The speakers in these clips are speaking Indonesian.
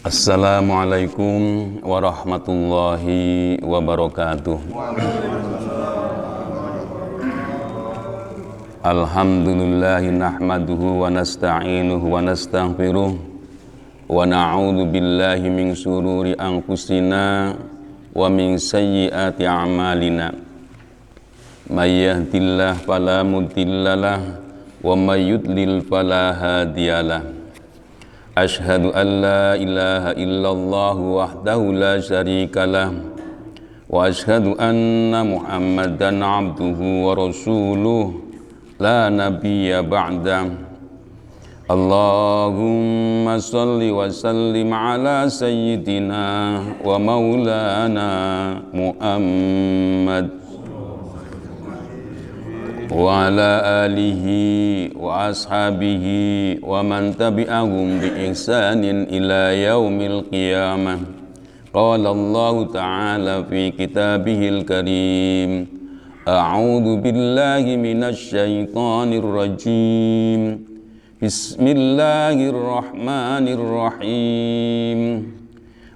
Assalamualaikum warahmatullahi wabarakatuh. Alhamdulillahi nahmaduhu wa nasta'inuhu wa nastaghfiruh wa na'udzu billahi min syururi anfusina wa min sayyiati a'malina. May yahdihillahu fala mudhillalah wa may yudlil fala hadiyalah. Ashhadu an la ilaha illallah wahdahu la syarikalah wa ashhadu anna Muhammadan abduhu wa rasuluh la nabiyya ba'da. Allahumma salli wa sallim ala sayyidina wa maulana Muhammad wa ala alihi wa ashabihi wa man tabi'ahum bi ihsanin ila yaumil qiyamah. Qala Allah ta'ala fi kitabihil karim, a'udzu billahi minasy syaithanir rajim. Bismillahirrahmanirrahim.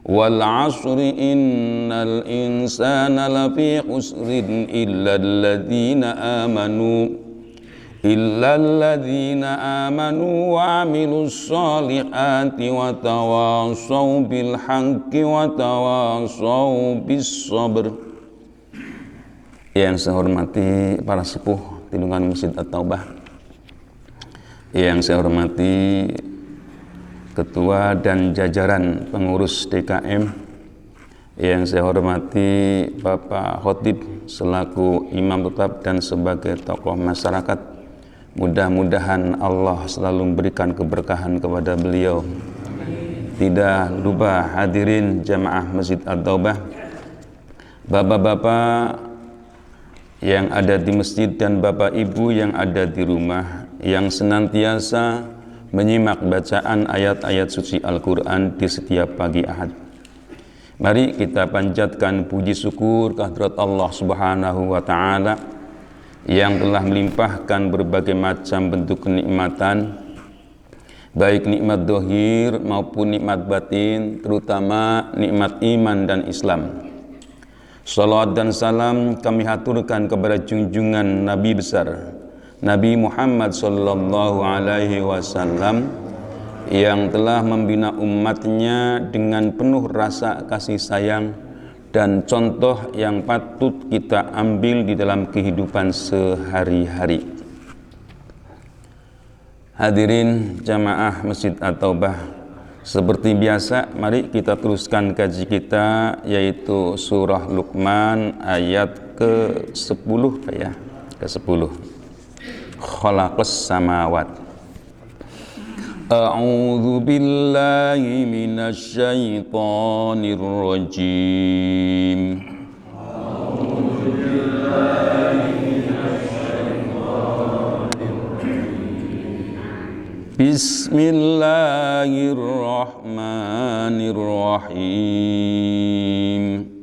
Wal 'asri innal insana lafi khusrin illa alladhina amanu wa 'amilus solihati wa tawashaw bil haqqi wa tawashaw bis sabr. Yang saya hormati para sepuh di lingkungan Masjid At-Taubah, yang saya hormati Ketua dan jajaran pengurus DKM, yang saya hormati Bapak Khotib selaku imam tetap dan sebagai tokoh masyarakat, mudah-mudahan Allah selalu memberikan keberkahan kepada beliau. Tidak lupa hadirin jamaah Masjid At-Taubah, bapak-bapak yang ada di masjid dan bapak ibu yang ada di rumah, yang senantiasa menyimak bacaan ayat-ayat suci Al-Quran di setiap pagi Ahad. Mari kita panjatkan puji syukur kehadirat Allah Subhanahu wa Ta'ala yang telah melimpahkan berbagai macam bentuk kenikmatan, baik nikmat dohir maupun nikmat batin, terutama nikmat iman dan Islam. Salawat dan salam kami haturkan kepada junjungan Nabi besar Nabi Muhammad sallallahu alaihi wasallam yang telah membina umatnya dengan penuh rasa kasih sayang dan contoh yang patut kita ambil di dalam kehidupan sehari-hari. Hadirin jamaah Masjid At-Taubah, seperti biasa mari kita teruskan kaji kita, yaitu surah Luqman ayat ke-10 ya, ke-10. Khalaqas samawat. A'udzu billahi minasy syaithanir rajim. Bismillahirrahmanirrahim.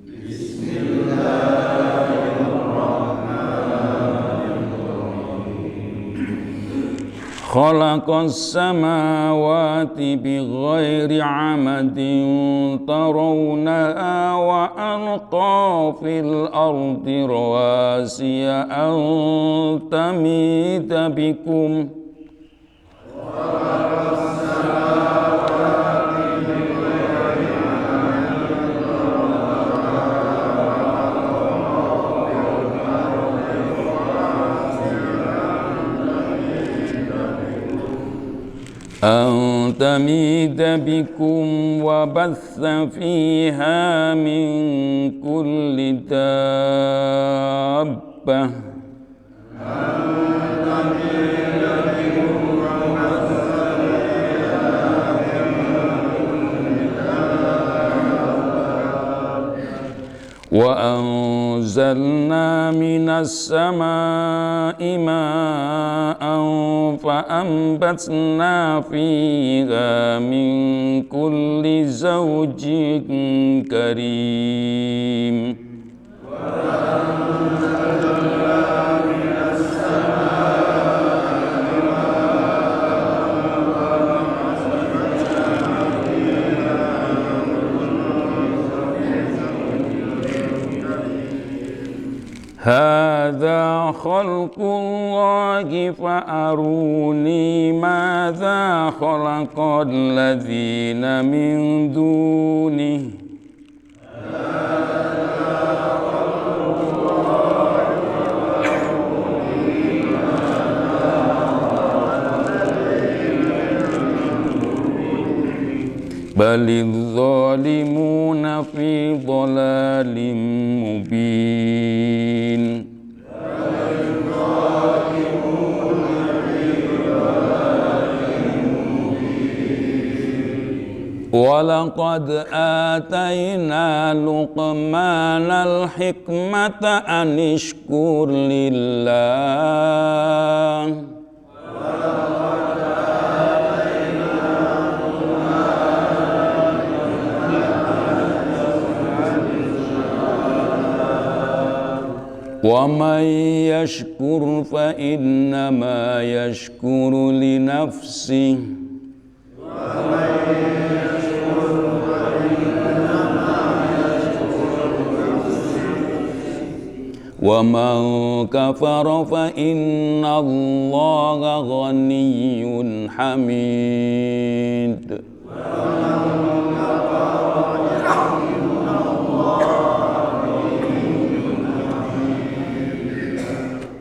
Khalaqas samawati bighairi 'amadin tarawnaha wa alqa fil ardi rawasiya an tamida bikum أن تميد بكم وبث فيها من كل دابة وأنزلنا من السماء ماء فأنبتنا فيها من كل زوج كريم Hadza khalqullahi fa'aruni madza khalaqal ladzina min dunihi balidz zalimuna fi dhalalim mubin. Walaqad atayna Luqmanal hikmata an ishkur lillah. Wa man yashkur fa innama yashkuru li nafsihi wa man kafara fa inna Allaha ghaniyyun hamid.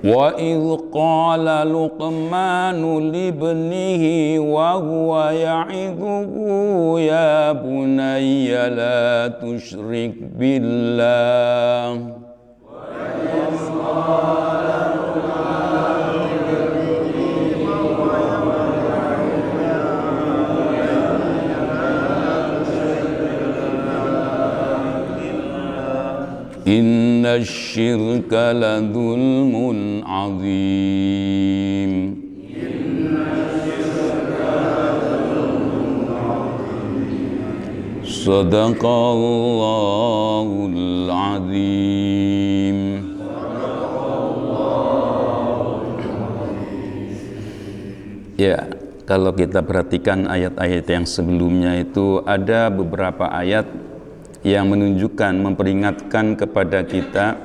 Wa idh qala Luqmanu libnihi wa huwa ya'idhuhu ya bunayya la tusyrik billah. Inna syirka la dhulmun azim. Sadaqallahul azim. Ya, kalau kita perhatikan ayat-ayat yang sebelumnya itu ada beberapa ayat yang menunjukkan, memperingatkan kepada kita.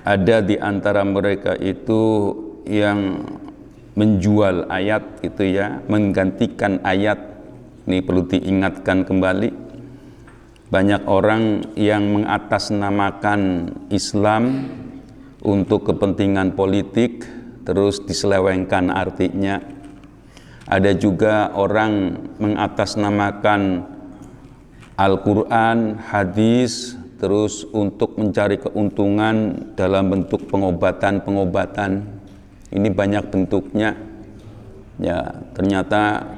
Ada di antara mereka itu yang menjual ayat itu ya, menggantikan ayat. Ini perlu diingatkan kembali. Banyak orang yang mengatasnamakan Islam untuk kepentingan politik, terus diselewengkan artinya. Ada juga orang mengatasnamakan Al-Quran, hadis, terus untuk mencari keuntungan dalam bentuk pengobatan-pengobatan. Ini banyak bentuknya. Ya, ternyata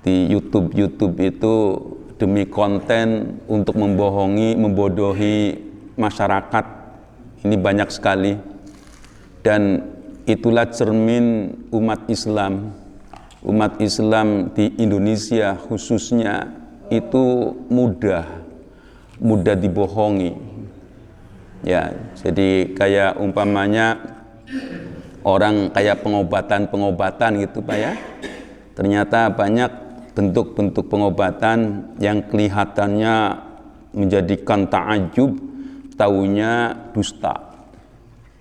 di YouTube itu demi konten untuk membohongi, membodohi masyarakat. Ini banyak sekali. Dan itulah cermin umat Islam. Umat Islam di Indonesia khususnya itu mudah dibohongi. Ya, jadi kayak umpamanya orang kayak pengobatan gitu Pak ya. Ternyata banyak bentuk-bentuk pengobatan yang kelihatannya menjadikan ta'ajub, taunya dusta.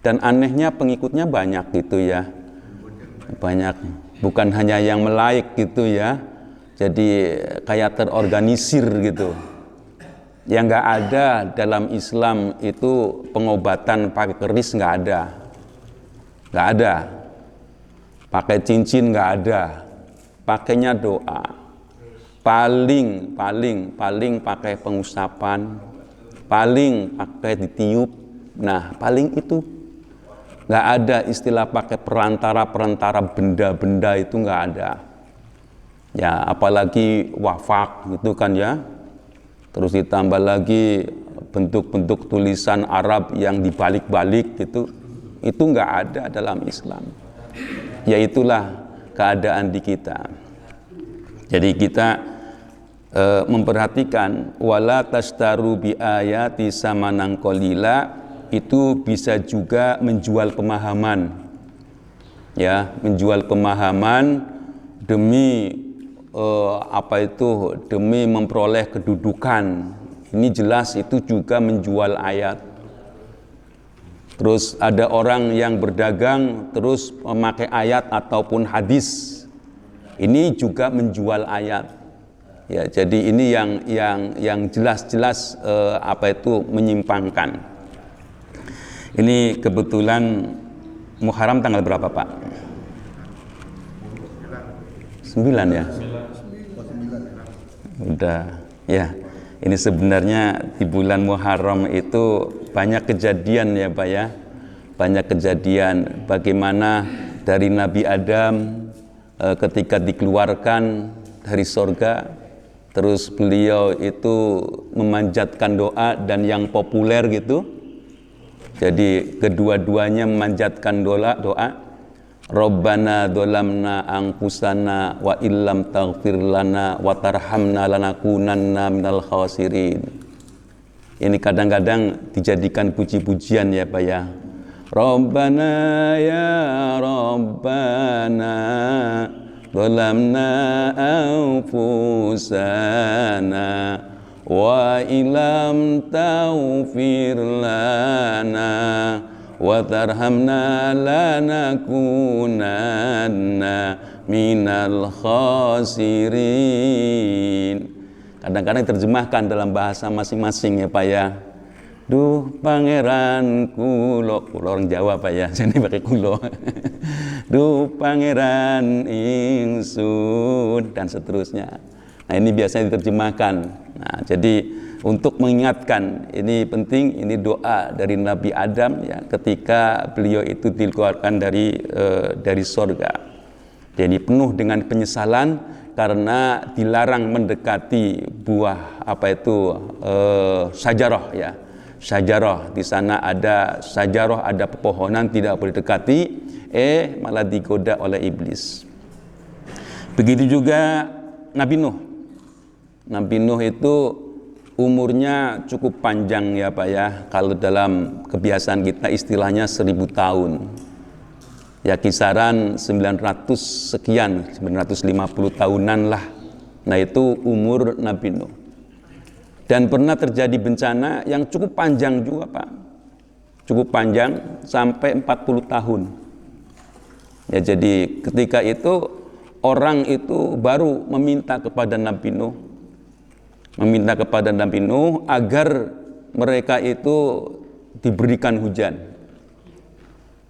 Dan anehnya pengikutnya banyak gitu ya. Banyak, bukan hanya yang melaik gitu ya. Jadi kayak terorganisir gitu. Yang nggak ada dalam Islam itu pengobatan pakai keris, nggak ada. Pakai cincin nggak ada. Pakainya doa. Paling pakai pengusapan. Paling pakai ditiup. Nah, paling itu. Nggak ada istilah pakai perantara benda-benda, itu nggak ada. Ya, apalagi wafak gitu kan ya. Terus ditambah lagi bentuk-bentuk tulisan Arab yang dibalik-balik gitu. Itu nggak ada dalam Islam. Ya itulah keadaan di kita. Jadi kita memperhatikan wala tastaru bi ayati samanan qalila, itu bisa juga menjual pemahaman. Ya, menjual pemahaman demi demi memperoleh kedudukan. Ini jelas itu juga menjual ayat. Terus ada orang yang berdagang terus memakai ayat ataupun hadis. Ini juga menjual ayat. Ya, jadi ini yang jelas-jelas menyimpangkan. Ini kebetulan Muharram tanggal berapa, Pak? 9 ya? Udah, ya. Ini sebenarnya di bulan Muharram itu banyak kejadian ya Pak ya. Banyak kejadian bagaimana dari Nabi Adam ketika dikeluarkan dari sorga, terus beliau itu memanjatkan doa dan yang populer gitu. Jadi kedua-duanya memanjatkan doa. Rabbana dzalamna anfusana wa illam taghfir lana wa tarhamna lanakunanna minal khasirin. Ini kadang-kadang dijadikan puji-pujian ya Pak ya. Rabbana ya Rabbana dzalamna anfusana wa illam taghfir lana wa tarhamna lanakunanna minal khasirin. Kadang-kadang diterjemahkan dalam bahasa masing-masing ya Pak ya. Duh pangeran kulo orang Jawa Pak ya, sini pakai kulo. Duh pangeran ingsun dan seterusnya. Nah ini biasanya diterjemahkan. Nah jadi untuk mengingatkan, ini penting, ini doa dari Nabi Adam ya, ketika beliau itu dikeluarkan dari sorga. Jadi penuh dengan penyesalan karena dilarang mendekati buah sajarah ya. Sajarah, di sana ada sajarah, ada pepohonan, tidak boleh dekati, malah digoda oleh iblis. Begitu juga Nabi Nuh. Nabi Nuh itu umurnya cukup panjang ya Pak ya. Kalau dalam kebiasaan kita istilahnya 1000 tahun. Ya kisaran 900 sekian, 950 tahunan lah. Nah itu umur Nabi Nuh. Dan pernah terjadi bencana yang cukup panjang juga Pak. Cukup panjang sampai 40 tahun. Ya jadi ketika itu orang itu baru meminta kepada Nabi Nuh agar mereka itu diberikan hujan.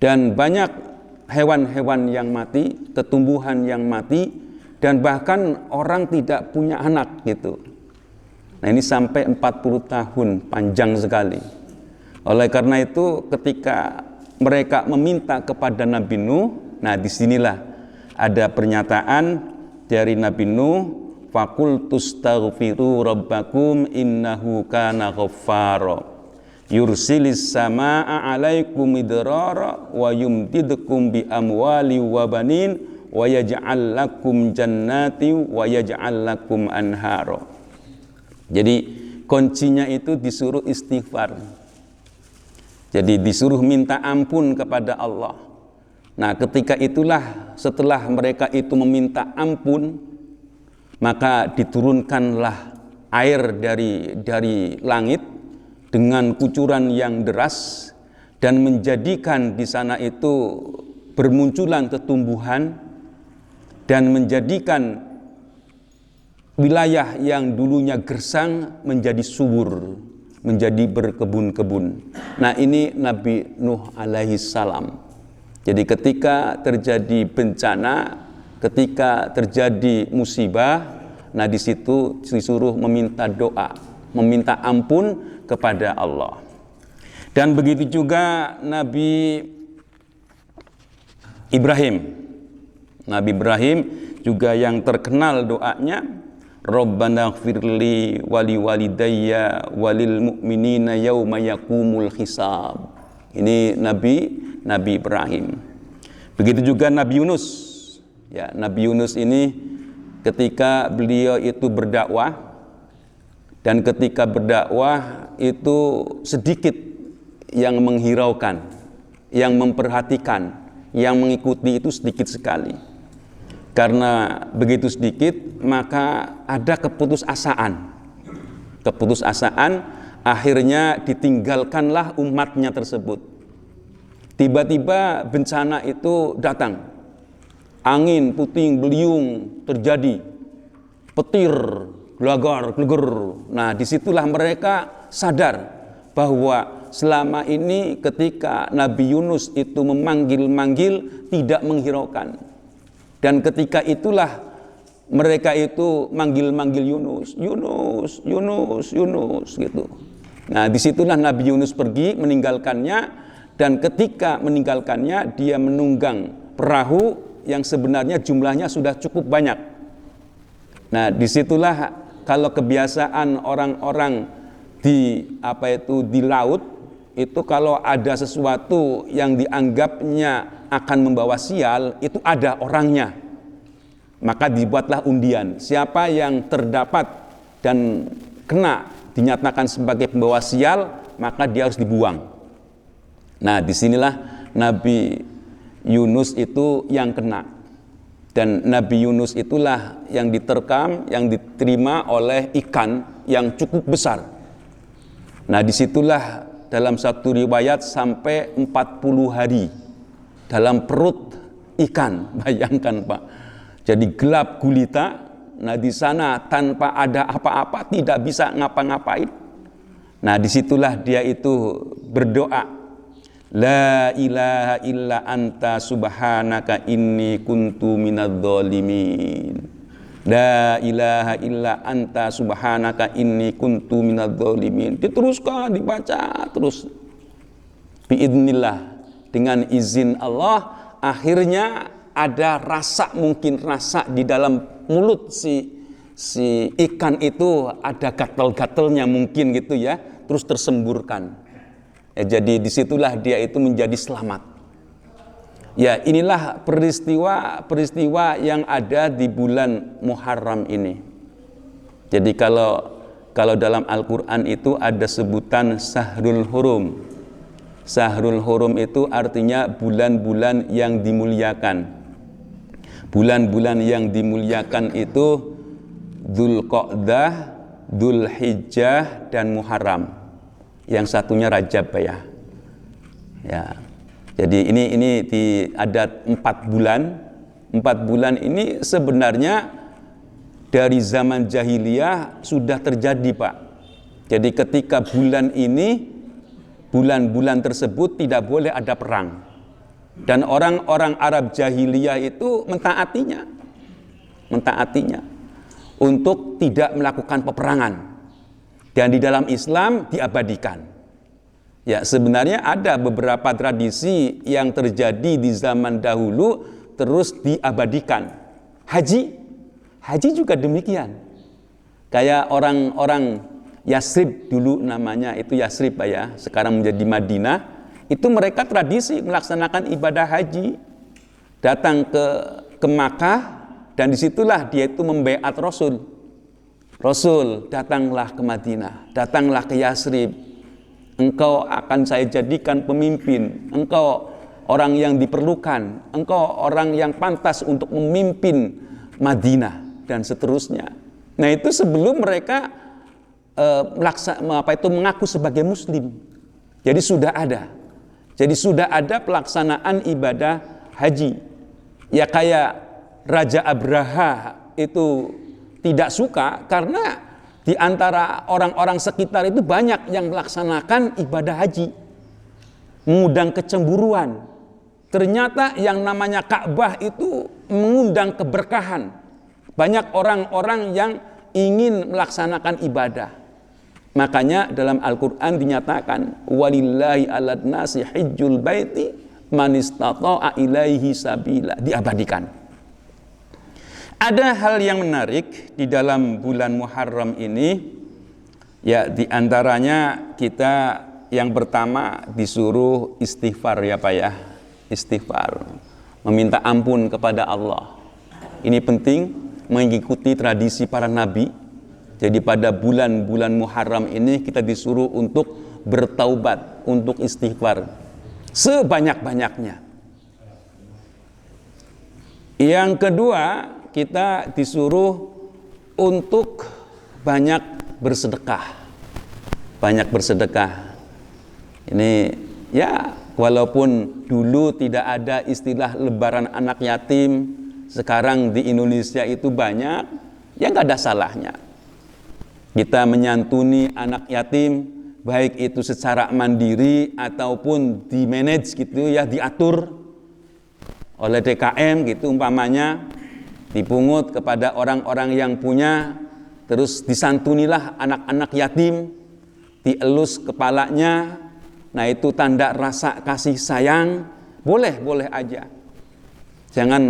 Dan banyak hewan-hewan yang mati, tumbuhan yang mati, dan bahkan orang tidak punya anak gitu. Nah ini sampai 40 tahun, panjang sekali. Oleh karena itu ketika mereka meminta kepada Nabi Nuh, nah disinilah ada pernyataan dari Nabi Nuh, Fakultus taghfiru rabbakum innahu kana ghaffara yursilis samaa alaikum idrara wa yumdidkum bi amwali wa banin wa yaj'al lakum jannati wa yaj'al lakum anhara. Jadi kuncinya itu disuruh istighfar. Jadi disuruh minta ampun kepada Allah. Nah ketika itulah setelah mereka itu meminta ampun, maka diturunkanlah air dari langit dengan kucuran yang deras dan menjadikan di sana itu bermunculan tumbuhan dan menjadikan wilayah yang dulunya gersang menjadi subur, menjadi berkebun-kebun. Nah ini Nabi Nuh alaihi salam. Jadi ketika terjadi bencana, ketika terjadi musibah, nah di situ disuruh meminta doa, meminta ampun kepada Allah. Dan begitu juga Nabi Ibrahim. Nabi Ibrahim juga yang terkenal doanya, Rabbana ighfirli wali walidayya walil mu'minina yauma yaqumul hisab. Ini Nabi Ibrahim. Begitu juga Nabi Yunus. Ya, Nabi Yunus ini ketika beliau itu berdakwah, dan ketika berdakwah itu sedikit yang menghiraukan, yang memperhatikan, yang mengikuti itu sedikit sekali. Karena begitu sedikit, maka ada keputusasaan. Akhirnya ditinggalkanlah umatnya tersebut. Tiba-tiba bencana itu datang. Angin, puting, beliung terjadi. Petir, gelagar, geleger. Nah, disitulah mereka sadar bahwa selama ini ketika Nabi Yunus itu memanggil-manggil tidak menghiraukan. Dan ketika itulah mereka itu manggil-manggil Yunus, Yunus, Yunus, Yunus gitu. Nah, disitulah Nabi Yunus pergi meninggalkannya. Dan ketika meninggalkannya, dia menunggang perahu yang sebenarnya jumlahnya sudah cukup banyak. Nah, disitulah kalau kebiasaan orang-orang di laut itu kalau ada sesuatu yang dianggapnya akan membawa sial, itu ada orangnya. Maka dibuatlah undian. Siapa yang terdapat dan kena dinyatakan sebagai pembawa sial, maka dia harus dibuang. Nah, disinilah Nabi Yunus itu yang kena. Dan Nabi Yunus itulah yang diterkam, yang diterima oleh ikan yang cukup besar. Nah, disitulah dalam satu riwayat sampai 40 hari dalam perut ikan. Bayangkan Pak. Jadi gelap gulita. Nah, di sana tanpa ada apa-apa, tidak bisa ngapa-ngapain. Nah, disitulah dia itu berdoa. La ilaha illa anta subhanaka inni kuntu minadh-dhalimin. La ilaha illa anta subhanaka inni kuntu minadh-dhalimin. Diteruskan, dibaca terus. Biidznillah, dengan izin Allah, akhirnya ada rasa, mungkin rasa di dalam mulut si ikan itu ada gatal-gatalnya mungkin gitu ya, terus tersemburkan. Jadi disitulah dia itu menjadi selamat. Ya, inilah peristiwa yang ada di bulan Muharram ini. Jadi kalau dalam Al-Quran itu ada sebutan Syahrul Hurum. Syahrul Hurum itu artinya bulan-bulan yang dimuliakan. Bulan-bulan yang dimuliakan itu Dzulqa'dah, Dzulhijjah, dan Muharram. Yang satunya Rajab ya. Jadi ini ada 4 bulan. 4 bulan ini sebenarnya dari zaman jahiliyah sudah terjadi Pak. Jadi ketika bulan ini, bulan-bulan tersebut tidak boleh ada perang. Dan orang-orang Arab jahiliyah itu mentaatinya untuk tidak melakukan peperangan. Dan di dalam Islam diabadikan. Ya, sebenarnya ada beberapa tradisi yang terjadi di zaman dahulu terus diabadikan. Haji juga demikian. Kayak orang-orang Yasrib dulu namanya itu Yasrib ya, sekarang menjadi Madinah. Itu mereka tradisi melaksanakan ibadah haji. Datang ke Makkah dan disitulah dia itu membaiat Rasul. Rasul, datanglah ke Madinah, datanglah ke Yasrib. Engkau akan saya jadikan pemimpin. Engkau orang yang diperlukan. Engkau orang yang pantas untuk memimpin Madinah dan seterusnya. Nah, itu sebelum mereka mengaku sebagai Muslim. Jadi sudah ada pelaksanaan ibadah haji. Ya kayak Raja Abraha itu tidak suka karena di antara orang-orang sekitar itu banyak yang melaksanakan ibadah haji, mengundang kecemburuan. Ternyata yang namanya Ka'bah itu mengundang keberkahan. Banyak orang-orang yang ingin melaksanakan ibadah. Makanya dalam Al-Quran dinyatakan walillahi 'alan nasi hijjul baiti man istata'a ilaihi sabila, diabadikan. Ada hal yang menarik di dalam bulan Muharram ini, ya di antaranya kita yang pertama disuruh istighfar ya Pak ya, istighfar, meminta ampun kepada Allah. Ini penting mengikuti tradisi para nabi. Jadi pada bulan-bulan Muharram ini kita disuruh untuk bertaubat, untuk istighfar sebanyak-banyaknya. Yang kedua, kita disuruh untuk banyak bersedekah. Banyak bersedekah. Ini ya Walaupun dulu tidak ada istilah lebaran anak yatim, sekarang di Indonesia itu banyak, ya nggak ada salahnya kita menyantuni anak yatim, baik itu secara mandiri ataupun di manage gitu ya, diatur oleh DKM gitu umpamanya, dipungut kepada orang-orang yang punya, terus disantunilah anak-anak yatim, dielus kepalanya. Nah itu tanda rasa kasih sayang, boleh aja. Jangan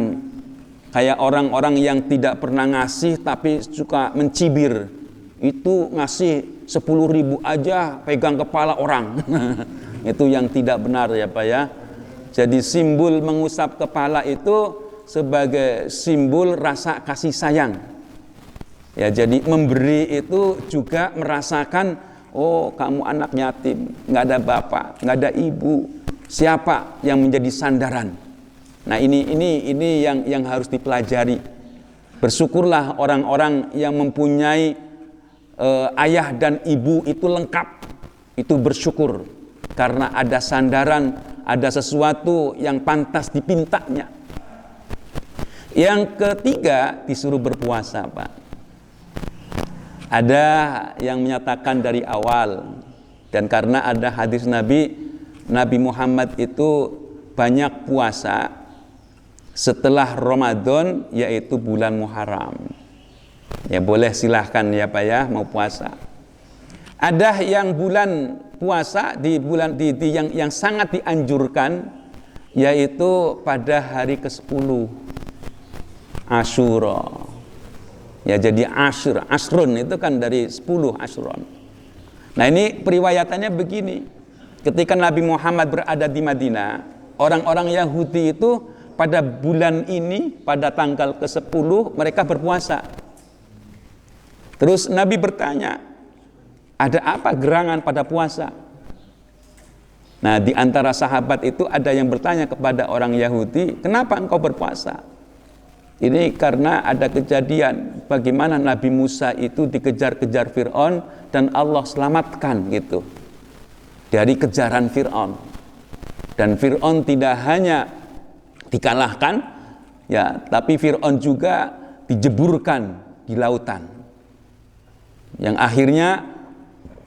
kayak orang-orang yang tidak pernah ngasih tapi suka mencibir. Itu ngasih 10.000 aja pegang kepala orang. Itu yang tidak benar ya Pak ya. Jadi simbol mengusap kepala itu sebagai simbol rasa kasih sayang. Ya, jadi memberi itu juga merasakan, oh kamu anak yatim, nggak ada bapak, nggak ada ibu, siapa yang menjadi sandaran? Nah ini yang harus dipelajari. Bersyukurlah orang-orang yang mempunyai ayah dan ibu itu lengkap, itu bersyukur karena ada sandaran, ada sesuatu yang pantas dipintanya. Yang ketiga, disuruh berpuasa Pak. Ada yang menyatakan dari awal, dan karena ada hadis Nabi Muhammad itu banyak puasa setelah Ramadan, yaitu bulan Muharram. Ya boleh silahkan ya Pak ya mau puasa. Ada yang bulan puasa di bulan yang sangat dianjurkan, yaitu pada hari ke-10 Asyura. Ya jadi Asrun itu kan dari 10 Asrun. Nah ini periwayatannya begini. Ketika Nabi Muhammad berada di Madinah, orang-orang Yahudi itu pada bulan ini, pada tanggal ke-10 mereka berpuasa. Terus Nabi bertanya, ada apa gerangan pada puasa? Nah di antara sahabat itu ada yang bertanya kepada orang Yahudi, kenapa engkau berpuasa? Ini karena ada kejadian bagaimana Nabi Musa itu dikejar-kejar Fir'aun dan Allah selamatkan gitu dari kejaran Fir'aun. Dan Fir'aun tidak hanya dikalahkan, ya, tapi Fir'aun juga dijeburkan di lautan. Yang akhirnya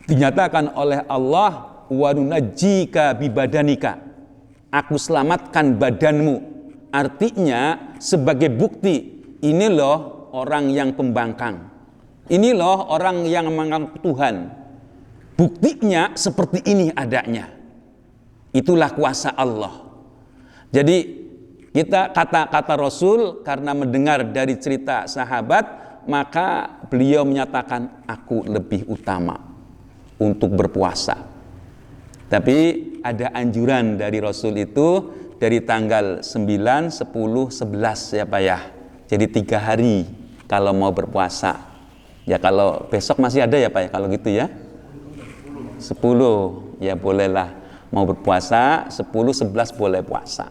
dinyatakan oleh Allah, wa nunajjika bibadanika, aku selamatkan badanmu. Artinya sebagai bukti, ini loh orang yang pembangkang, ini loh orang yang mengaku Tuhan, buktinya seperti ini adanya. Itulah kuasa Allah. Jadi kita kata Rasul karena mendengar dari cerita sahabat, maka beliau menyatakan aku lebih utama untuk berpuasa. Tapi ada anjuran dari Rasul itu dari tanggal 9, 10, 11 ya Pak ya. Jadi 3 hari kalau mau berpuasa. Ya kalau besok masih ada ya Pak ya kalau gitu ya. 10 ya bolehlah mau berpuasa, 10, 11 boleh puasa.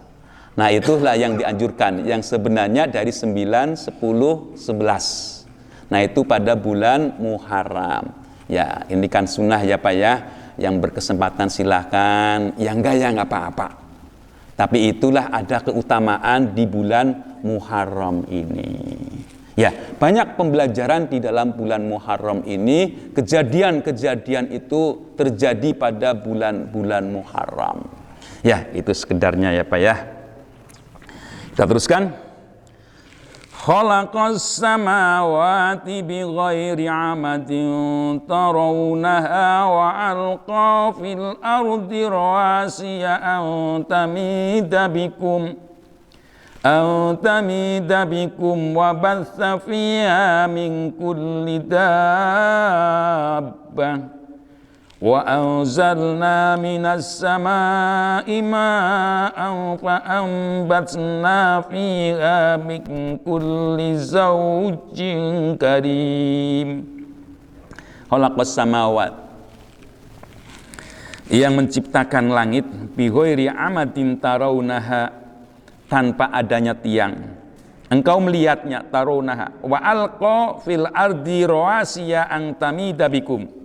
Nah itulah yang dianjurkan, yang sebenarnya dari 9, 10, 11. Nah itu pada bulan Muharram. Ya ini kan sunnah ya Pak ya. Yang berkesempatan silahkan, yang enggak ya nggak apa-apa. Tapi itulah ada keutamaan di bulan Muharram ini. Ya banyak pembelajaran di dalam bulan Muharram ini. Kejadian-kejadian itu terjadi pada bulan-bulan Muharram. Ya itu sekedarnya ya Pak ya. Kita teruskan. Khalaqas samawati bighairi amadin tarawunaha wa alqa fil ardi rawasiya an tamida bikum wa batha fiha min kulli dabbah wa anzalna minas samaa'i ma'an fa ambatna fiha min kulli zawjin karim. Khalaqas samawat, yang menciptakan langit bi ghairi amadin tarawunaha, tanpa adanya tiang. Engkau melihatnya, tarawunaha, wa alqa fil ardi rawasiya an tamida bikum.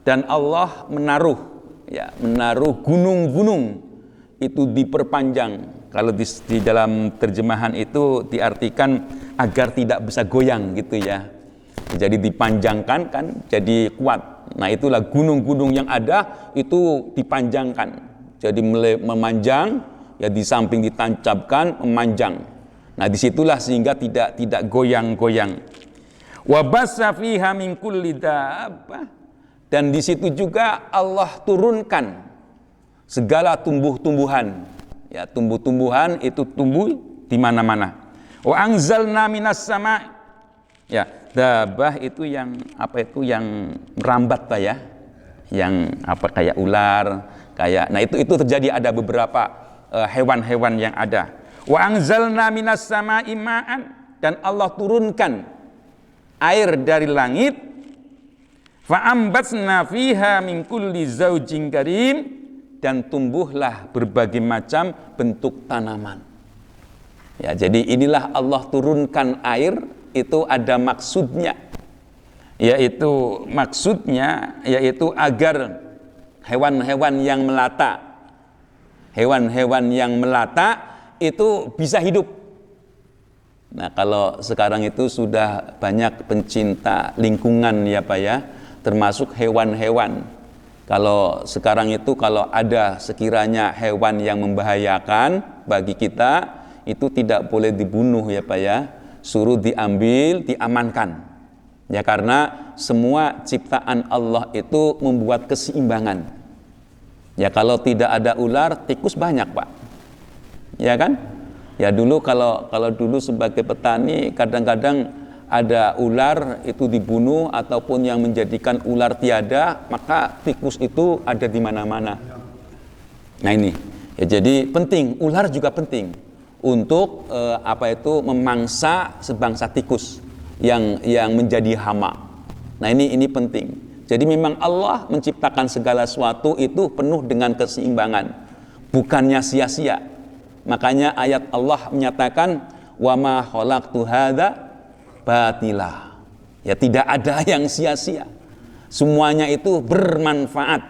Dan Allah menaruh gunung-gunung itu diperpanjang. Kalau di dalam terjemahan itu diartikan agar tidak bisa goyang gitu ya. Jadi dipanjangkan kan jadi kuat. Nah itulah gunung-gunung yang ada itu dipanjangkan. Jadi memanjang, ya di samping ditancapkan memanjang. Nah disitulah sehingga tidak goyang-goyang. Wa bassa fiha min kulli dabbah. Dan di situ juga Allah turunkan segala tumbuh-tumbuhan. Ya, tumbuh-tumbuhan itu tumbuh di mana-mana. Wa anzalna minas sama'. Ya, dabbah itu yang apa itu yang merambat Pak ya. Yang apa kayak ular, kayak nah itu terjadi ada beberapa hewan-hewan yang ada. Wa anzalna minas sama'i ma'an, dan Allah turunkan air dari langit. Fa ambatsna fiha min kulli zaujin karim, dan tumbuhlah berbagai macam bentuk tanaman. Ya, jadi inilah Allah turunkan air itu ada maksudnya. Yaitu agar hewan-hewan yang melata itu bisa hidup. Nah, kalau sekarang itu sudah banyak pencinta lingkungan ya Pak ya, termasuk hewan-hewan. Kalau sekarang itu kalau ada sekiranya hewan yang membahayakan bagi kita, itu tidak boleh dibunuh ya Pak ya, suruh diambil, diamankan. Ya karena semua ciptaan Allah itu membuat keseimbangan. Ya kalau tidak ada ular, tikus banyak Pak. Ya kan? Ya dulu kalau dulu sebagai petani kadang-kadang ada ular itu dibunuh ataupun yang menjadikan ular tiada, maka tikus itu ada di mana-mana. Nah ini, ya jadi penting, ular juga penting untuk memangsa sebangsa tikus yang menjadi hama. Nah ini penting. Jadi memang Allah menciptakan segala sesuatu itu penuh dengan keseimbangan, bukannya sia-sia. Makanya ayat Allah menyatakan wa ma khalaqtu hadza batila. Ya tidak ada yang sia-sia. Semuanya itu bermanfaat.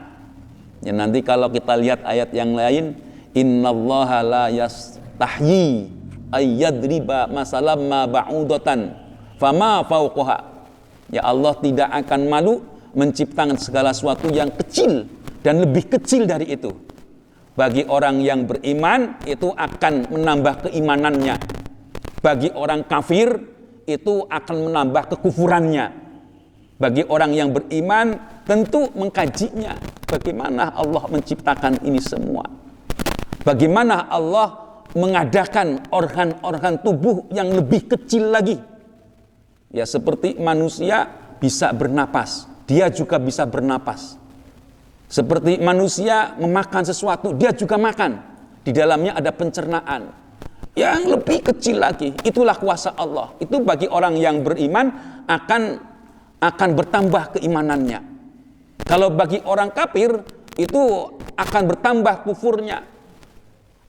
Ya nanti kalau kita lihat ayat yang lain, innallaha la yastahyi ayyadriba masalam ma ba'udatan fama fauqaha. Ya Allah tidak akan malu menciptakan segala sesuatu yang kecil dan lebih kecil dari itu. Bagi orang yang beriman itu akan menambah keimanannya. Bagi orang kafir itu akan menambah kekufurannya. Bagi orang yang beriman tentu mengkajinya, bagaimana Allah menciptakan ini semua, bagaimana Allah mengadakan organ-organ tubuh yang lebih kecil lagi. Ya seperti manusia bisa bernapas, dia juga bisa bernapas. Seperti manusia memakan sesuatu, dia juga makan. Di dalamnya ada pencernaan yang lebih kecil lagi. Itulah kuasa Allah. Itu bagi orang yang beriman akan bertambah keimanannya. Kalau bagi orang kafir itu akan bertambah kufurnya.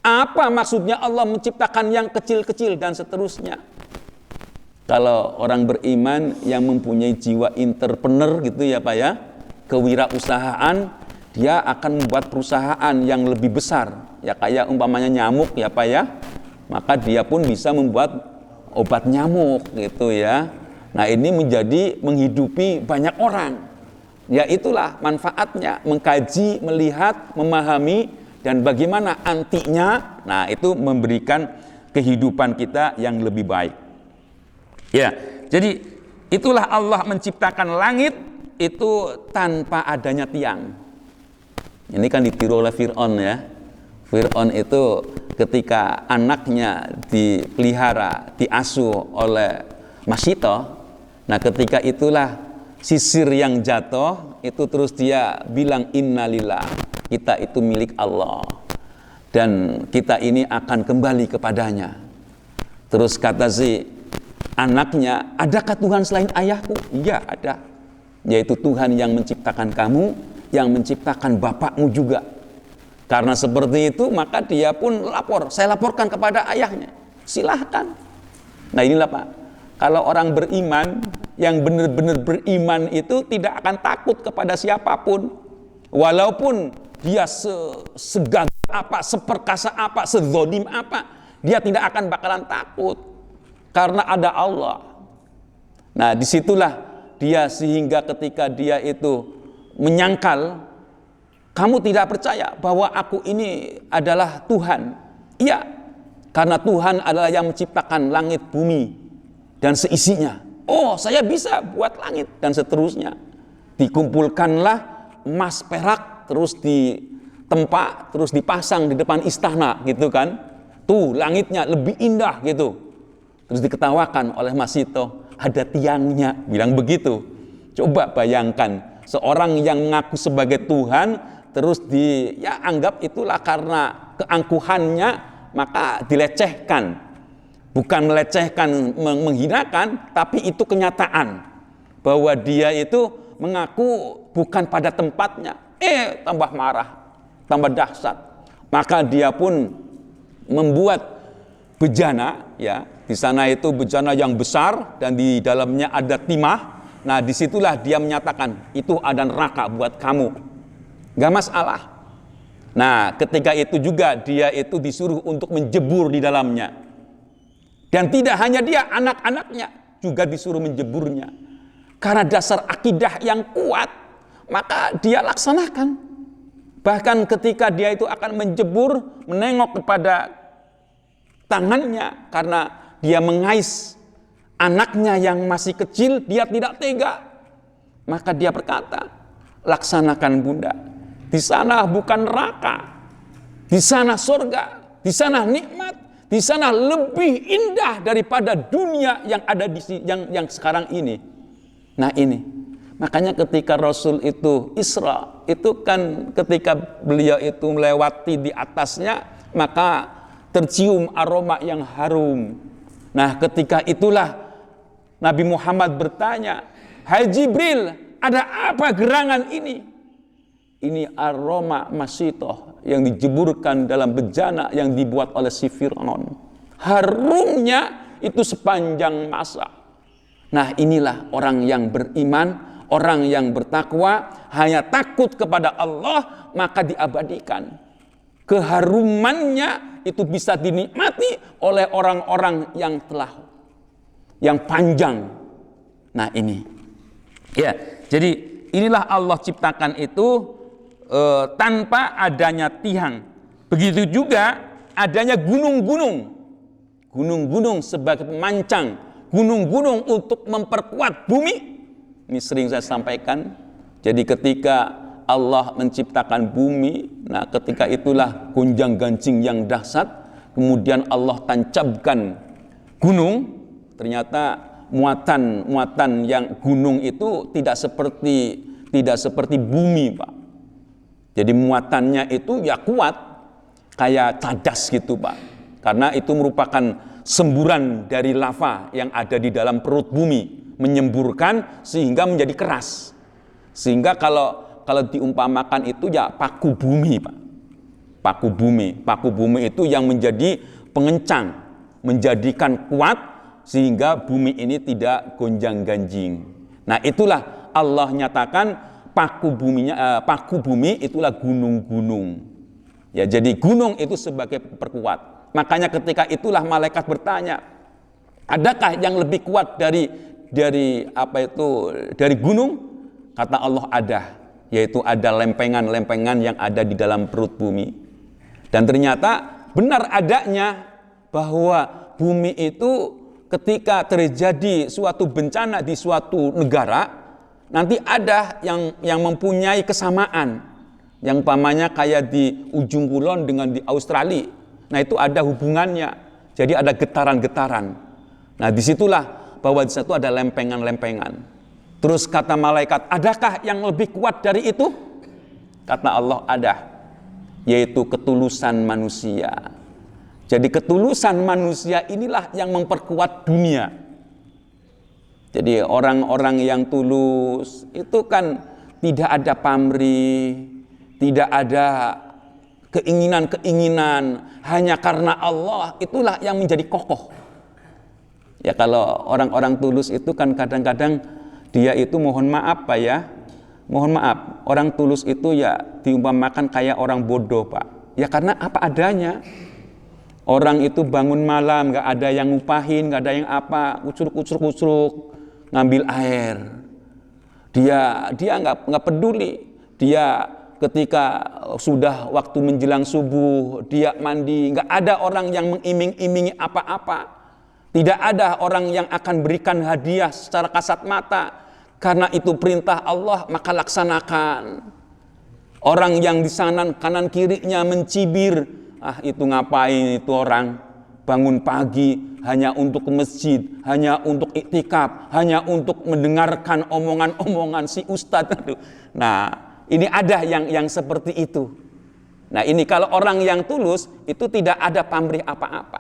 Apa maksudnya Allah menciptakan yang kecil-kecil dan seterusnya? Kalau orang beriman yang mempunyai jiwa entrepreneur gitu ya Pak ya, kewirausahaan, dia akan membuat perusahaan yang lebih besar. Ya kayak umpamanya nyamuk ya Pak ya, maka dia pun bisa membuat obat nyamuk gitu ya. Nah ini menjadi menghidupi banyak orang. Ya itulah manfaatnya, mengkaji, melihat, memahami, dan bagaimana antinya. Nah itu memberikan kehidupan kita yang lebih baik. Ya, jadi itulah Allah menciptakan langit itu tanpa adanya tiang. Ini kan ditiru oleh Fir'aun ya. Fir'aun itu ketika anaknya dipelihara, diasuh oleh Masito, nah ketika itulah sisir yang jatuh, itu terus dia bilang innalillah, kita itu milik Allah dan kita ini akan kembali kepadanya. Terus kata si anaknya, adakah Tuhan selain ayahku? Iya ada, yaitu Tuhan yang menciptakan kamu, yang menciptakan bapakmu juga. Karena seperti itu maka dia pun lapor, saya laporkan kepada ayahnya, silahkan. Nah inilah Pak, kalau orang beriman, yang benar-benar beriman itu tidak akan takut kepada siapapun, walaupun dia segagah apa, seperkasa apa, sedzolim apa, dia tidak akan bakalan takut karena ada Allah. Nah, disitulah dia sehingga ketika dia itu menyangkal, kamu tidak percaya bahwa aku ini adalah Tuhan. Iya, karena Tuhan adalah yang menciptakan langit, bumi, dan seisinya. Oh, saya bisa buat langit, dan seterusnya. Dikumpulkanlah emas, perak, terus ditempa, terus dipasang di depan istana, gitu kan. Tuh, langitnya lebih indah, gitu. Terus diketawakan oleh Mas Sito, ada tiangnya, bilang begitu. Coba bayangkan, seorang yang mengaku sebagai Tuhan, terus anggap itulah karena keangkuhannya, maka dilecehkan. Bukan melecehkan, menghinakan, tapi itu kenyataan. Bahwa dia itu mengaku bukan pada tempatnya. Tambah marah, tambah dahsyat. Maka dia pun membuat bejana, ya. Di sana itu bejana yang besar dan di dalamnya ada timah. Nah, disitulah dia menyatakan, itu ada neraka buat kamu. Gak masalah. Nah, ketika itu juga dia itu disuruh untuk menjebur di dalamnya. Dan tidak hanya dia, anak-anaknya juga disuruh menjeburnya. Karena dasar akidah yang kuat, maka dia laksanakan. Bahkan ketika dia itu akan menjebur, menengok kepada tangannya, karena dia mengais anaknya yang masih kecil, dia tidak tega. Maka dia berkata, laksanakan bunda. Di sana bukan neraka, di sana surga, di sana nikmat, di sana lebih indah daripada dunia yang ada di yang sekarang ini. Nah ini, makanya ketika Rasul itu Isra, itu kan ketika beliau itu melewati di atasnya, maka tercium aroma yang harum. Nah ketika itulah Nabi Muhammad bertanya, hai Jibril, ada apa gerangan ini? Ini aroma Masitoh yang dijeburkan dalam bejana yang dibuat oleh si Fir'aun. Harumnya itu sepanjang masa. Nah inilah orang yang beriman, orang yang bertakwa, hanya takut kepada Allah, maka diabadikan. Keharumannya itu bisa dinikmati oleh orang-orang yang panjang. Nah ini, ya. Jadi inilah Allah ciptakan itu tanpa adanya tiang. Begitu juga adanya gunung-gunung. Gunung-gunung sebagai pemancang, gunung-gunung untuk memperkuat bumi. Ini sering saya sampaikan. Jadi ketika Allah menciptakan bumi, nah ketika itulah gonjang-ganjing yang dahsyat, kemudian Allah tancapkan gunung. Ternyata muatan yang gunung itu tidak seperti bumi, Pak. Jadi muatannya itu ya kuat, kayak cadas gitu, Pak. Karena itu merupakan semburan dari lava yang ada di dalam perut bumi, menyemburkan sehingga menjadi keras. Sehingga kalau diumpamakan itu ya paku bumi, Pak. Paku bumi itu yang menjadi pengencang, menjadikan kuat sehingga bumi ini tidak gonjang-ganjing. Nah, itulah Allah nyatakan paku bumi itulah gunung-gunung. Ya, jadi gunung itu sebagai perkuat. Makanya ketika itulah malaikat bertanya, adakah yang lebih kuat dari gunung? Kata Allah ada, yaitu ada lempengan-lempengan yang ada di dalam perut bumi. Dan ternyata benar adanya bahwa bumi itu ketika terjadi suatu bencana di suatu negara, nanti ada yang mempunyai kesamaan. Yang umpamanya kayak di ujung kulon dengan di Australia. Nah itu ada hubungannya. Jadi ada getaran-getaran. Nah disitulah bahwa di situ ada lempengan-lempengan. Terus kata malaikat, adakah yang lebih kuat dari itu? Kata Allah, ada. Yaitu ketulusan manusia. Jadi ketulusan manusia inilah yang memperkuat dunia. Jadi orang-orang yang tulus itu kan tidak ada pamrih, tidak ada keinginan-keinginan, hanya karena Allah, itulah yang menjadi kokoh. Ya kalau orang-orang tulus itu kan kadang-kadang dia itu mohon maaf Pak ya, mohon maaf, orang tulus itu ya diumpamakan kayak orang bodoh Pak. Ya karena apa adanya. Orang itu bangun malam, nggak ada yang ngupahin, nggak ada yang apa, kucruk, ngambil air. Dia nggak peduli. Dia ketika sudah waktu menjelang subuh, dia mandi. Nggak ada orang yang mengiming-imingi apa-apa. Tidak ada orang yang akan berikan hadiah secara kasat mata. Karena itu perintah Allah, maka laksanakan. Orang yang di sana kanan kirinya mencibir, itu ngapain itu orang bangun pagi hanya untuk ke masjid, hanya untuk iktikaf, hanya untuk mendengarkan omongan-omongan si ustadz. Nah, ini ada yang seperti itu. Nah, ini kalau orang yang tulus itu tidak ada pamrih apa-apa,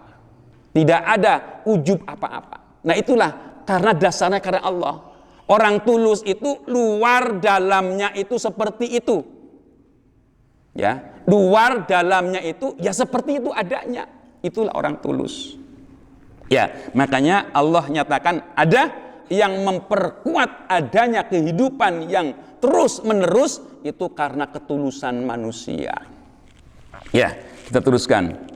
tidak ada ujub apa-apa. Nah, itulah karena dasarnya karena Allah. Orang tulus itu luar dalamnya itu seperti itu. Ya, luar dalamnya itu ya seperti itu adanya. Itulah orang tulus. Ya, makanya Allah nyatakan ada yang memperkuat adanya kehidupan yang terus menerus itu karena ketulusan manusia. Ya, kita teruskan.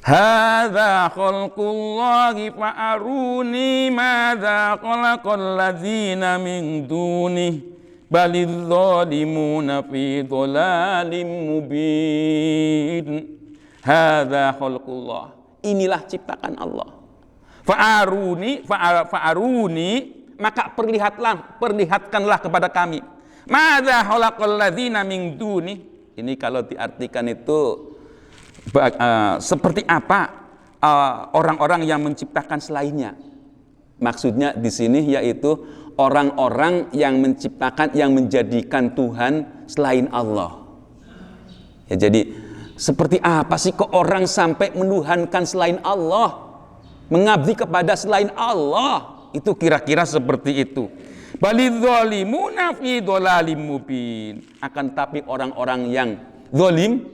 Hadza khalqullahi fa'aruni madza khalaqal ladzina min dunihi balidz zalimuna fi dhalalim mubin. Hadza khalqullah. Inilah ciptaan Allah. Fa'aruni maka perlihatkanlah kepada kami. Madza khalaqal ladzina min duni. Ini kalau diartikan itu seperti apa orang-orang yang menciptakan selainnya. Maksudnya di sini yaitu orang-orang yang menciptakan, yang menjadikan Tuhan selain Allah. Ya, jadi seperti apa sih kok orang sampai menuhankan selain Allah, mengabdi kepada selain Allah? Itu kira-kira seperti itu. Balidz zalimuna fi dhalalim mubin. Akan tapi orang-orang yang zalim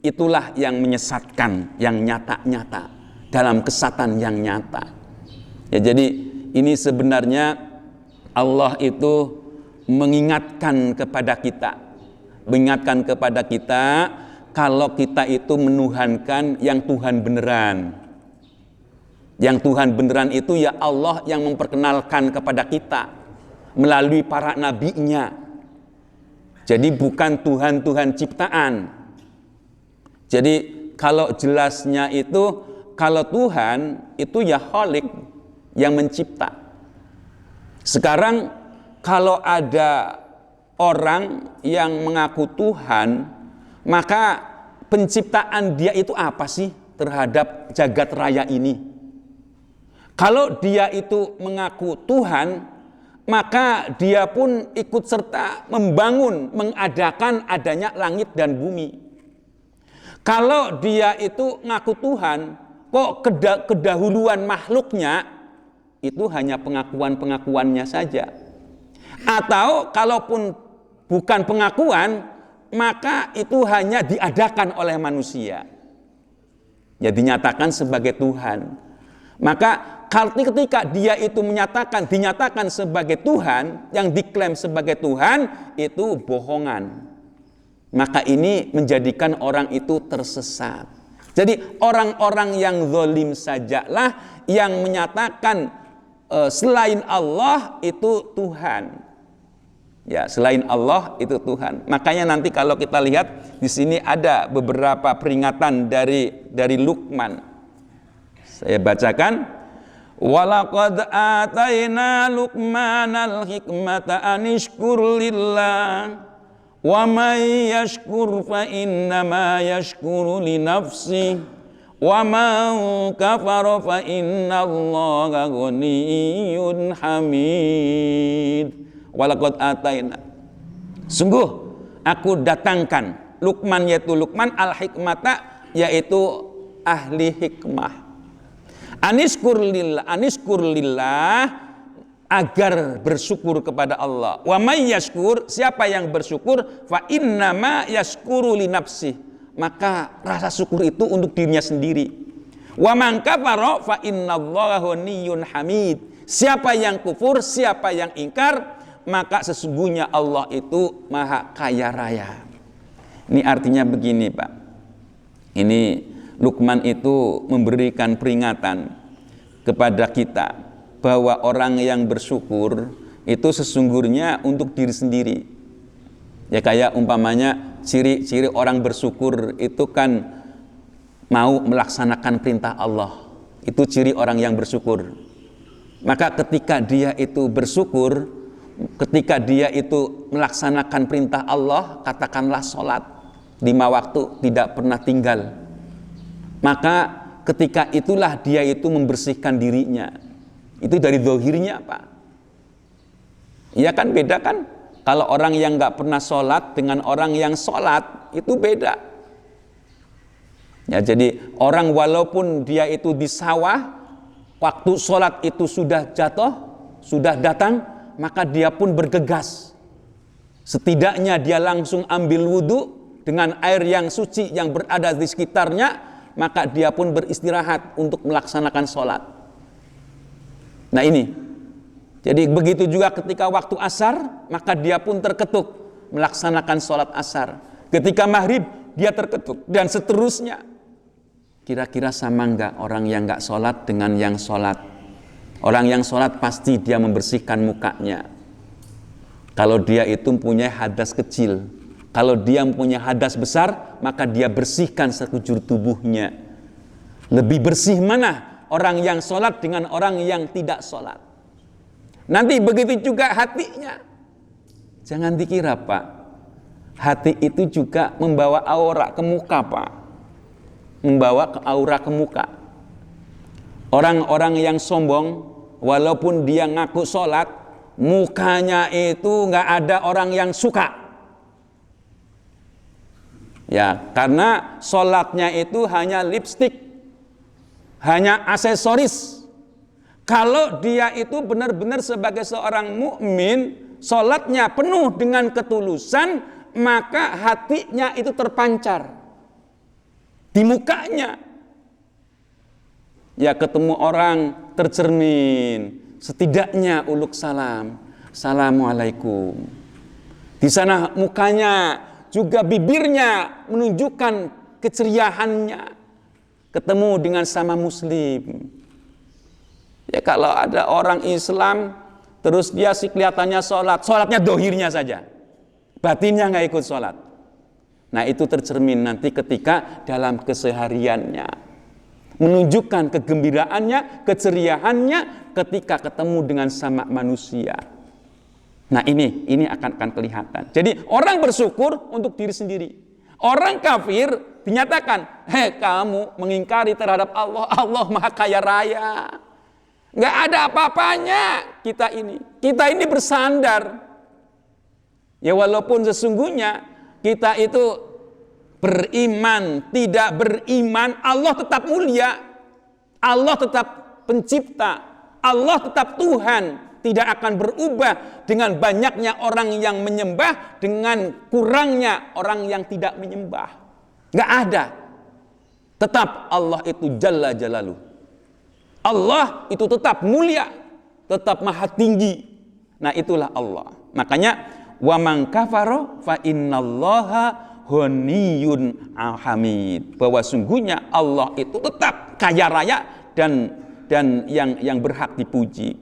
itulah yang menyesatkan, yang nyata-nyata, dalam kesatan yang nyata. Ya, jadi ini sebenarnya Allah itu mengingatkan kepada kita kalau kita itu menuhankan yang Tuhan beneran. Yang Tuhan beneran itu ya Allah yang memperkenalkan kepada kita melalui para nabinya. Jadi bukan Tuhan ciptaan. Jadi kalau jelasnya itu, kalau Tuhan itu ya Khalik yang mencipta. Sekarang kalau ada orang yang mengaku Tuhan, maka penciptaan dia itu apa sih terhadap jagat raya ini? Kalau dia itu mengaku Tuhan, maka dia pun ikut serta membangun, mengadakan adanya langit dan bumi. Kalau dia itu ngaku Tuhan, kok kedahuluan makhluknya itu hanya pengakuan-pengakuannya saja. Atau kalaupun bukan pengakuan, maka itu hanya diadakan oleh manusia. Ya, dinyatakan sebagai Tuhan. Maka ketika dia itu dinyatakan sebagai Tuhan, yang diklaim sebagai Tuhan, itu bohongan. Maka ini menjadikan orang itu tersesat. Jadi orang-orang yang zalim sajalah yang menyatakan selain Allah itu Tuhan. Ya, selain Allah itu Tuhan. Makanya nanti kalau kita lihat di sini ada beberapa peringatan dari Luqman. Saya bacakan. Walaqad atayna Luqmanal hikmata anishkur lillah wa may yashkur fa innama yashkuru li nafsihi wa man kafara fa innallaha ghaniyyun hamid. Walaqad atayna, sungguh aku datangkan Luqman, yaitu Luqman al-hikmata, yaitu ahli hikmah. Anishkur lillah, agar bersyukur kepada Allah. Wa may yashkur, siapa yang bersyukur, fa innama yashkuru li nafsihi, maka rasa syukur itu untuk dirinya sendiri. Wa man kafara fa innallaha ghaniyyun hamid, siapa yang kufur, siapa yang ingkar, maka sesungguhnya Allah itu maha kaya raya. Ini artinya begini, Pak. Ini Luqman itu memberikan peringatan kepada kita bahwa orang yang bersyukur itu sesungguhnya untuk diri sendiri. Ya kayak umpamanya ciri-ciri orang bersyukur itu kan mau melaksanakan perintah Allah. Itu ciri orang yang bersyukur. Maka ketika dia itu bersyukur, ketika dia itu melaksanakan perintah Allah, katakanlah sholat 5 waktu tidak pernah tinggal, maka ketika itulah dia itu membersihkan dirinya. Itu dari zahirnya Pak. Iya kan, beda kan? Kalau orang yang nggak pernah sholat dengan orang yang sholat itu beda. Ya, jadi orang walaupun dia itu di sawah, waktu sholat itu sudah jatuh, sudah datang, maka dia pun bergegas. Setidaknya dia langsung ambil wudhu dengan air yang suci yang berada di sekitarnya, maka dia pun beristirahat untuk melaksanakan sholat. Nah ini, jadi begitu juga ketika waktu asar, maka dia pun terketuk melaksanakan sholat asar. Ketika maghrib, dia terketuk, dan seterusnya. Kira-kira sama enggak orang yang enggak sholat dengan yang sholat? Orang yang sholat pasti dia membersihkan mukanya. Kalau dia itu mempunyai hadas kecil, kalau dia mempunyai hadas besar, maka dia bersihkan sekujur tubuhnya. Lebih bersih mana orang yang sholat dengan orang yang tidak sholat? Nanti begitu juga hatinya. Jangan dikira Pak, hati itu juga membawa aura ke muka Pak. Membawa ke aura ke muka. Orang-orang yang sombong, walaupun dia ngaku sholat, mukanya itu nggak ada orang yang suka. Ya, karena sholatnya itu hanya lipstik, hanya aksesoris. Kalau dia itu benar-benar sebagai seorang mukmin, sholatnya penuh dengan ketulusan, maka hatinya itu terpancar di mukanya. Ya, ketemu orang tercermin, setidaknya uluk salam, assalamualaikum. Di sana mukanya juga bibirnya menunjukkan keceriahannya. Ketemu dengan sama muslim. Ya, kalau ada orang Islam terus dia sih kelihatannya sholat, sholatnya dohirnya saja, batinnya nggak ikut sholat. Nah itu tercermin nanti ketika dalam kesehariannya, menunjukkan kegembiraannya, keceriahannya ketika ketemu dengan sama manusia. Nah ini akan kelihatan. Jadi orang bersyukur untuk diri sendiri. Orang kafir dinyatakan, hei kamu mengingkari terhadap Allah, Allah maha kaya raya. Nggak ada apa-apanya kita ini. Kita ini bersandar. Ya walaupun sesungguhnya kita itu beriman, tidak beriman, Allah tetap mulia. Allah tetap pencipta. Allah tetap Tuhan. Tidak akan berubah dengan banyaknya orang yang menyembah, dengan kurangnya orang yang tidak menyembah. Nggak ada. Tetap Allah itu Jalla Jalaluh. Allah itu tetap mulia, tetap maha tinggi. Nah itulah Allah. Makanya wa man kafara fa innallaha ghaniyun hamid. Bahwa sungguhnya Allah itu tetap kaya raya dan yang berhak dipuji.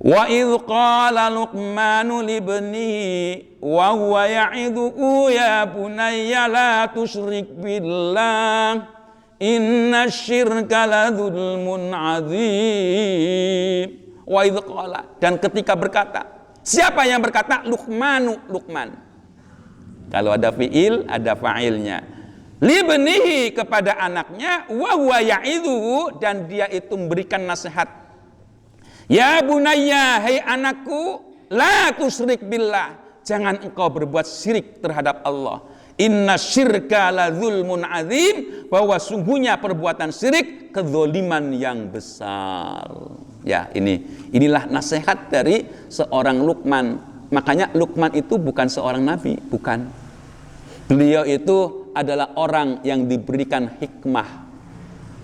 Wa idh qala Luqmanu libnihi wa huwa ya'iduhu ya bunayya la tusyrik billah inna syirka la dzulmun adzim. Wa idh qala, dan ketika berkata, siapa yang berkata? Luqman. Kalau ada fiil, ada fa'ilnya. Libnihi, kepada anaknya, wa huwa ya'iduhu, dan dia itu memberikan nasihat. Ya bunayya, hai anakku, la tusyrik billah, jangan engkau berbuat syirik terhadap Allah. Inna syirka la dzulmun adzim, bahwa sungguhnya perbuatan syirik kezaliman yang besar. Ya, inilah nasihat dari seorang Luqman. Makanya Luqman itu bukan seorang nabi, bukan. Beliau itu adalah orang yang diberikan hikmah.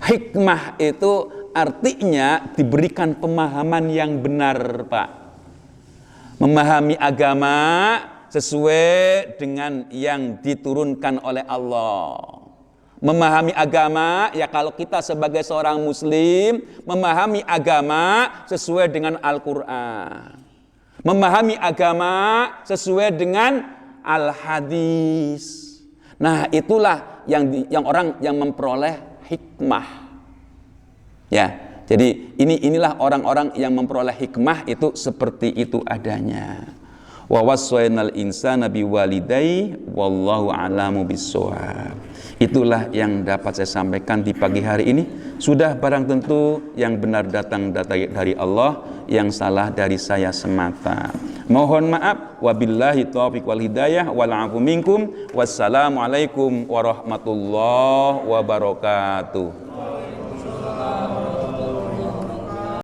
Hikmah itu artinya diberikan pemahaman yang benar, Pak. Memahami agama sesuai dengan yang diturunkan oleh Allah. Memahami agama, ya kalau kita sebagai seorang muslim memahami agama sesuai dengan Al-Quran, memahami agama sesuai dengan Al-Hadis. Nah, itulah yang orang yang memperoleh hikmah. Ya, jadi inilah orang-orang yang memperoleh hikmah itu seperti itu adanya. Wa wassaynal insana biwalidayhi wallahu a'lamu bissawab. Itulah yang dapat saya sampaikan di pagi hari ini. Sudah barang tentu yang benar datang dari Allah, yang salah dari saya semata. Mohon maaf, wabillahi taufiq wal hidayah wal afu minkum. Wassalamualaikum warahmatullahi wabarakatuh.